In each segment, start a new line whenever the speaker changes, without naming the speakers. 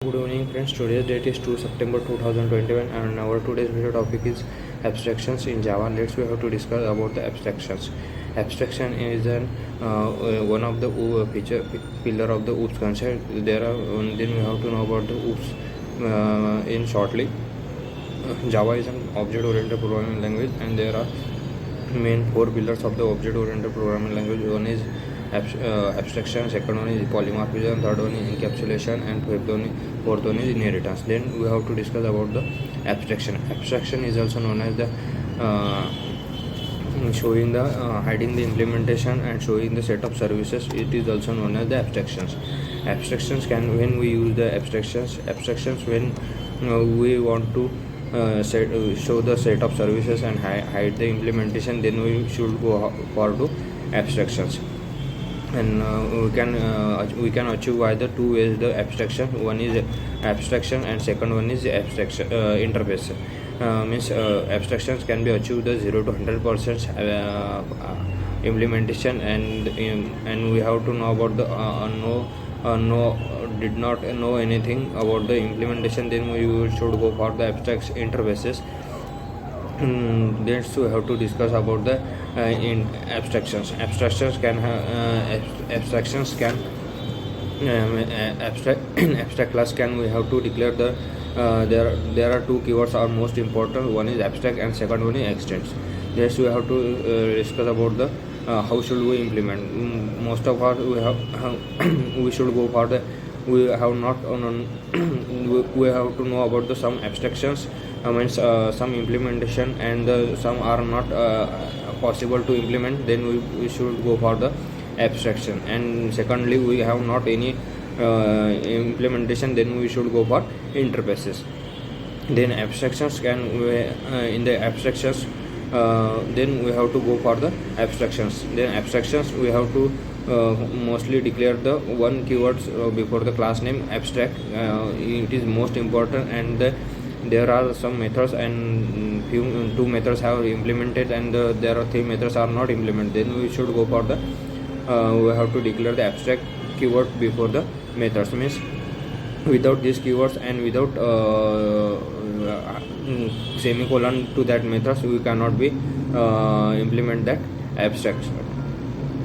Good evening friends, today's date is 2 September 2021 and our today's video topic is abstractions in Java. We have to discuss about the abstractions. Abstraction is one of the pillar of the OOPS concept. Then we have to know about the OOPS in shortly. Java is an object-oriented programming language and there are main four pillars of the object-oriented programming language. One is abstraction, second one is polymorphism, third one is encapsulation, and fourth one is inheritance. Then we have to discuss about the abstraction. Abstraction is also known as the showing the hiding the implementation and showing the set of services. It is also known as the abstractions. Abstractions can, when we use the abstractions when we want to show the set of services and hide the implementation, then we should go for to abstractions. And we can achieve either two ways the abstraction. One is abstraction and second one is abstraction interface. Means abstractions can be achieved the 0 to 100% implementation, and we have to know about the did not know anything about the implementation, then we should go for the abstract interfaces. Then we have to discuss about the in abstractions. Abstractions can abstract class can we have to declare the there are two keywords are most important. One is abstract and second one is extends. Yes, we have to discuss about the how should we implement. Most of us we should go for the we have not we have to know about the some abstractions means some implementation and some are not possible to implement, then we should go for the abstraction. And secondly, we have not any implementation, then we should go for interfaces. Then abstractions can in the abstractions then we have to go for the abstractions. Then abstractions we have to mostly declare the one keywords before the class name abstract. It is most important, and there are some methods and two methods have implemented, and there are three methods are not implemented. Then we should go for the we have to declare the abstract keyword before the methods. Means without these keywords and without semicolon to that methods, we cannot be implement that abstract.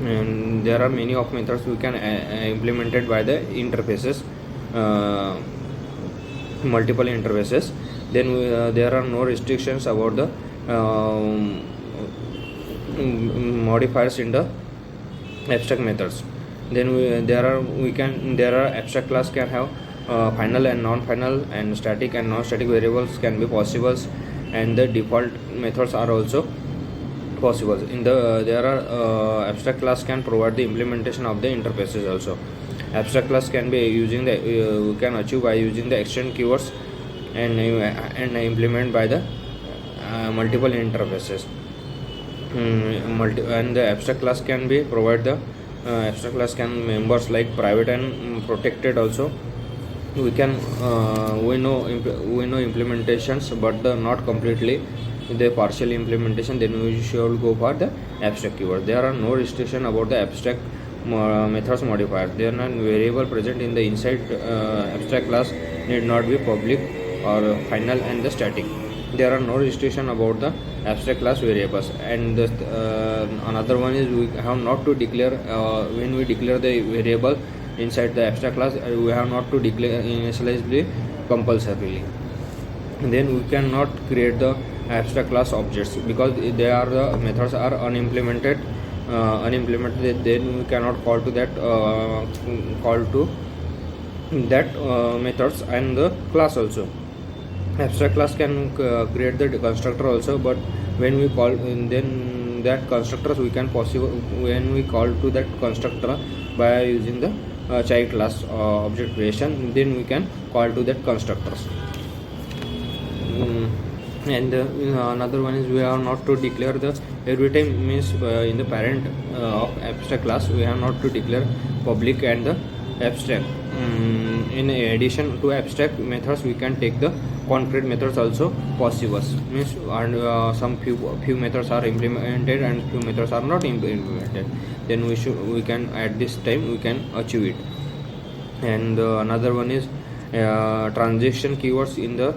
And there are many of methods we can implemented by the interfaces, multiple interfaces. Then there are no restrictions about the modifiers in the abstract methods. Then there are abstract class can have final and non-final, and static and non-static variables can be possible, and the default methods are also possible. There are abstract class can provide the implementation of the interfaces also. Abstract class can be using the can achieve by using the extend keywords and implement by the multiple interfaces. And the abstract class can be provide the abstract class can members like private and protected also. We know implementations, but not completely the partial implementation. Then we should go for the abstract keyword. There are no restriction about the abstract methods modifier. They are not variable present in the inside abstract class need not be public or final and the static. There are no restriction about the abstract class variables. And another one is we have not to declare when we declare the variable inside the abstract class, we have not to declare initialize the compulsorily. Then we cannot create the abstract class objects because they are the methods are unimplemented. Then we cannot call to that methods and the class also. Abstract class can create the constructor also, but when we call then that constructors we can possible when we call to that constructor by using the child class object creation, then we can call to that constructors. And another one is we have not to declare the every time means in the parent of abstract class we have not to declare public and the abstract. In addition to abstract methods, we can take the concrete methods also possible. Means and some few methods are implemented and few methods are not implemented. Then we can at this time we can achieve it. And another one is transaction keywords in the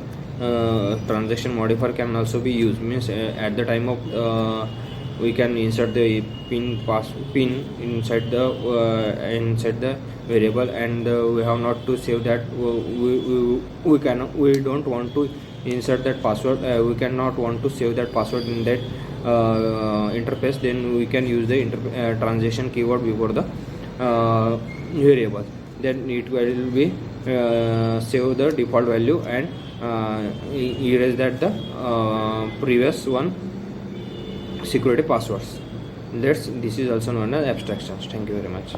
transaction modifier can also be used. Means at the time of we can insert the pin inside the variable, and we have not to save that. We don't want to insert that password. We cannot want to save that password in that interface. Then we can use the transaction keyword before the variable. Then it will be save the default value and erase that the previous one security passwords. This is also known as abstractions. Thank you very much.